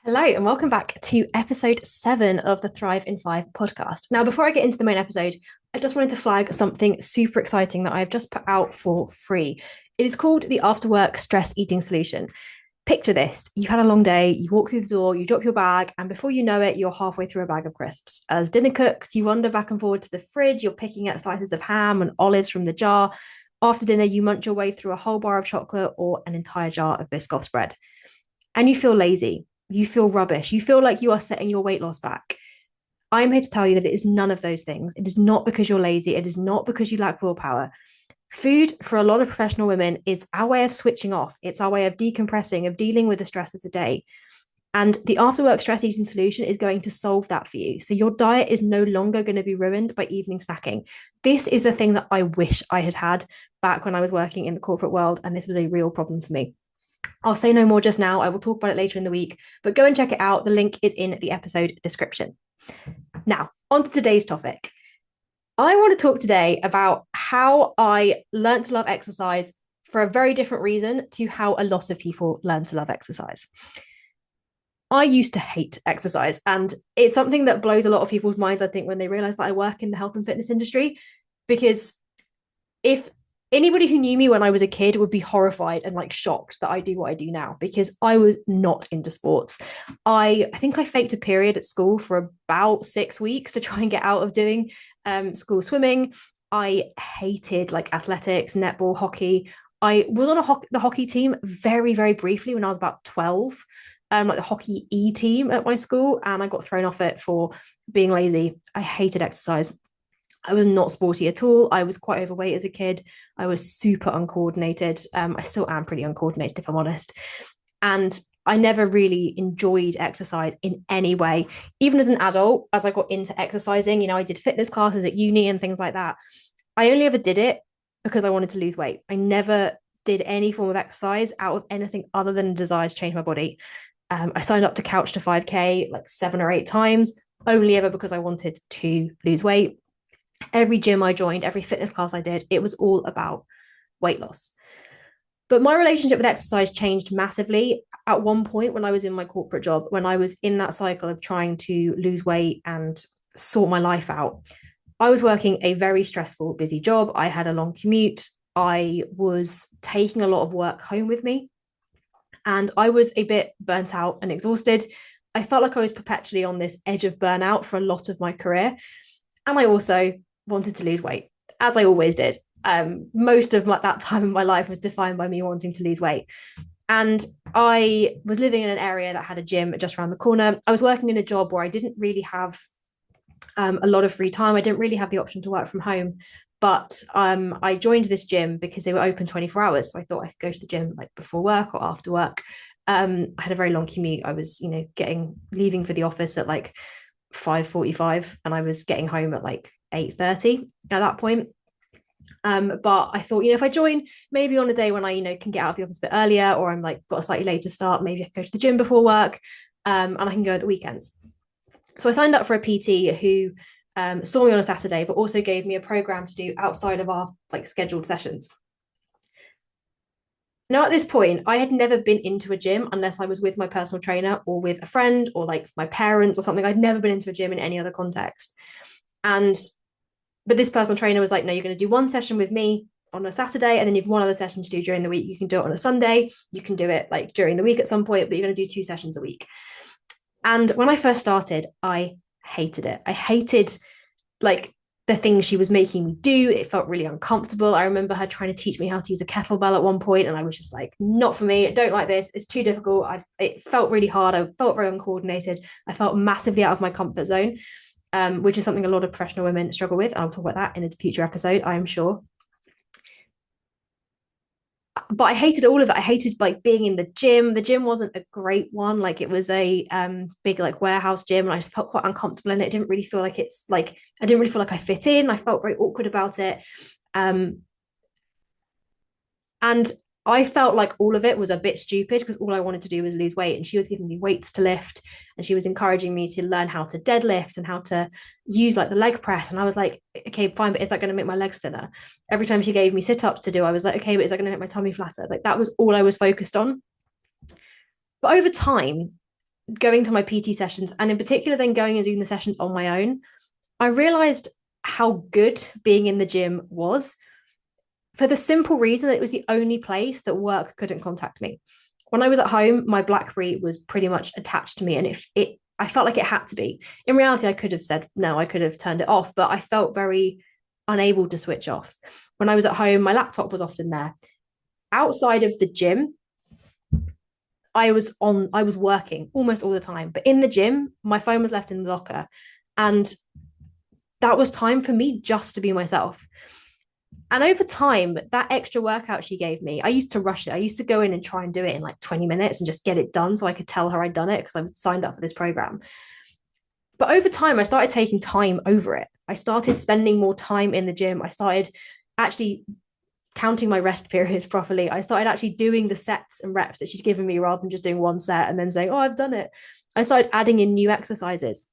Hello, and welcome back to episode 7 of the Thrive in 5 podcast. Now, before I get into the main episode, I just wanted to flag something super exciting that I've just put out for free. It is called the After Work Stress Eating Solution. Picture this: you've had a long day, you walk through the door, you drop your bag, and before you know it, you're halfway through a bag of crisps. As dinner cooks, you wander back and forward to the fridge, you're picking at slices of ham and olives from the jar. After dinner, you munch your way through a whole bar of chocolate or an entire jar of Biscoff spread. And you feel lazy, you feel rubbish, you feel like you are setting your weight loss back. I'm here to tell you that it is none of those things. It is not because you're lazy. It is not because you lack willpower. Food for a lot of professional women is our way of switching off. It's our way of decompressing, of dealing with the stress of the day. And the after work stress eating solution is going to solve that for you. So your diet is no longer going to be ruined by evening snacking. This is the thing that I wish I had had back when I was working in the corporate world. And this was a real problem for me. I'll say no more just now. I will talk about it later in the week, but go and check it out. The link is in the episode description. Now, on to today's topic. I want to talk today about how I learned to love exercise for a very different reason to how a lot of people learn to love exercise. I used to hate exercise, and it's something that blows a lot of people's minds, I think, when they realize that I work in the health and fitness industry. Because if anybody who knew me when I was a kid would be horrified and like shocked that I do what I do now, because I was not into sports. I think I faked a period at school for about 6 weeks to try and get out of doing school swimming. I hated like athletics, netball, hockey. I was on the hockey team very, very briefly when I was about 12, like the hockey E team at my school, and I got thrown off it for being lazy. I hated exercise. I was not sporty at all. I was quite overweight as a kid. I was super uncoordinated. I still am pretty uncoordinated, if I'm honest. And I never really enjoyed exercise in any way. Even as an adult, as I got into exercising, I did fitness classes at uni and things like that. I only ever did it because I wanted to lose weight. I never did any form of exercise out of anything other than a desire to change my body. I signed up to Couch to 5K like 7 or 8 times, only ever because I wanted to lose weight. Every gym I joined, every fitness class I did, it was all about weight loss. But my relationship with exercise changed massively at one point when I was in my corporate job, when I was in that cycle of trying to lose weight and sort my life out. I was working a very stressful, busy job. I had a long commute. I was taking a lot of work home with me, and I was a bit burnt out and exhausted. I felt like I was perpetually on this edge of burnout for a lot of my career. And I also wanted to lose weight, as I always did. Most of that time in my life was defined by me wanting to lose weight. And I was living in an area that had a gym just around the corner. I was working in a job where I didn't really have a lot of free time. I didn't really have the option to work from home. But I joined this gym because they were open 24 hours. So I thought I could go to the gym like before work or after work. I had a very long commute. I was, leaving for the office at like 5:45, and I was getting home at like 8:30 at that point. But I thought, if I join maybe on a day when I, can get out of the office a bit earlier, or I'm like got a slightly later start, maybe I can go to the gym before work, and I can go at the weekends. So I signed up for a PT who saw me on a Saturday, but also gave me a program to do outside of our like scheduled sessions. Now, at this point, I had never been into a gym unless I was with my personal trainer or with a friend or like my parents or something. I'd never been into a gym in any other context. And, but this personal trainer was like, no, you're going to do one session with me on a Saturday, and then you've one other session to do during the week. You can do it on a Sunday. You can do it like during the week at some point, but you're going to do 2 sessions a week. And when I first started, I hated it. I hated like the things she was making me do. It felt really uncomfortable. I remember her trying to teach me how to use a kettlebell at one point, and I was just like, not for me. I don't like this. It's too difficult. It felt really hard. I felt very uncoordinated. I felt massively out of my comfort zone, which is something a lot of professional women struggle with. I'll talk about that in a future episode, I am sure. But I hated all of it. I hated like being in the gym. The gym wasn't a great one. Like it was a big like warehouse gym, and I just felt quite uncomfortable in it. It didn't really feel like I didn't really feel like I fit in. I felt very awkward about it. Um, and I felt like all of it was a bit stupid because all I wanted to do was lose weight. And she was giving me weights to lift, and she was encouraging me to learn how to deadlift and how to use like the leg press. And I was like, okay, fine, but is that going to make my legs thinner? Every time she gave me sit-ups to do, I was like, okay, but is that going to make my tummy flatter? Like that was all I was focused on. But over time, going to my PT sessions, and in particular, then going and doing the sessions on my own, I realized how good being in the gym was, for the simple reason that it was the only place that work couldn't contact me. When I was at home, my BlackBerry was pretty much attached to me, and if it I felt like it had to be. In reality, I could have said no, I could have turned it off, but I felt very unable to switch off. When I was at home, my laptop was often there. Outside of the gym, I was working almost all the time. But in the gym, my phone was left in the locker. And that was time for me just to be myself. And over time, that extra workout she gave me, I used to rush it. I used to go in and try and do it in like 20 minutes and just get it done so I could tell her I'd done it because I signed up for this program. But over time, I started taking time over it. I started spending more time in the gym. I started actually counting my rest periods properly. I started actually doing the sets and reps that she'd given me rather than just doing one set and then saying, oh, I've done it. I started adding in new exercises.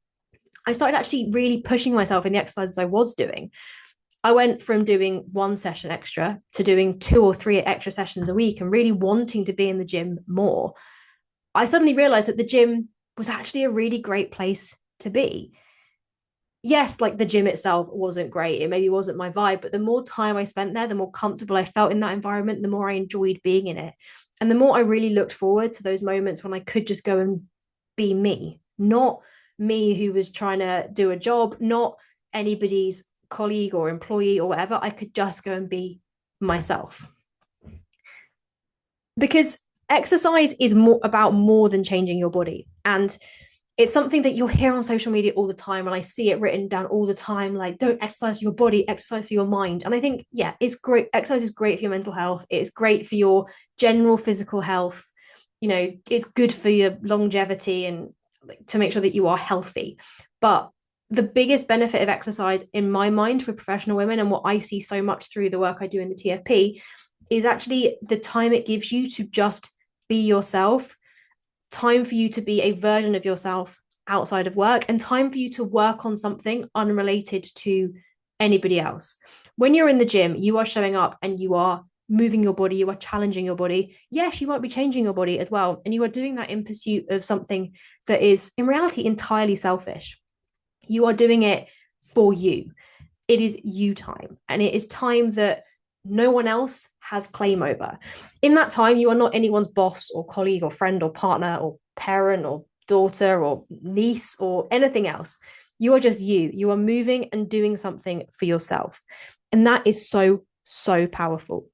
I started actually really pushing myself in the exercises I was doing. I went from doing one session extra to doing 2 or 3 extra sessions a week and really wanting to be in the gym more. I suddenly realized that the gym was actually a really great place to be. Yes, like the gym itself wasn't great. It maybe wasn't my vibe, but the more time I spent there, the more comfortable I felt in that environment, the more I enjoyed being in it. And the more I really looked forward to those moments when I could just go and be me, not me who was trying to do a job, not anybody's colleague or employee or whatever. I could just go and be myself. Because exercise is more about more than changing your body. And it's something that you'll hear on social media all the time, and I see it written down all the time, like, don't exercise for your body, exercise for your mind. And I think, yeah, it's great. Exercise is great for your mental health. It's great for your general physical health. It's good for your longevity and to make sure that you are healthy. But the biggest benefit of exercise in my mind for professional women, and what I see so much through the work I do in the TFP, is actually the time it gives you to just be yourself, time for you to be a version of yourself outside of work, and time for you to work on something unrelated to anybody else. When you're in the gym, you are showing up and you are moving your body, you are challenging your body. Yes, you might be changing your body as well. And you are doing that in pursuit of something that is in reality entirely selfish. You are doing it for you. It is you time. And it is time that no one else has claim over. In that time, you are not anyone's boss or colleague or friend or partner or parent or daughter or niece or anything else. You are just you. You are moving and doing something for yourself. And that is so, so powerful.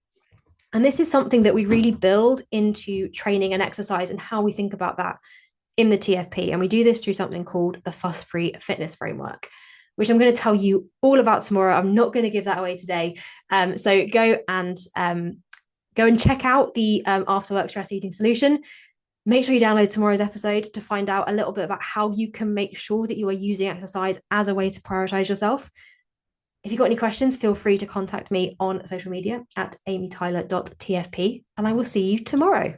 And this is something that we really build into training and exercise and how we think about that in the TFP. And we do this through something called the Fuss-Free Fitness Framework, which I'm going to tell you all about tomorrow. I'm not going to give that away today. So go and check out the After Work Stress Eating Solution. Make sure you download tomorrow's episode to find out a little bit about how you can make sure that you are using exercise as a way to prioritize yourself. If you've got any questions, feel free to contact me on social media at amytyler.tfp, and I will see you tomorrow.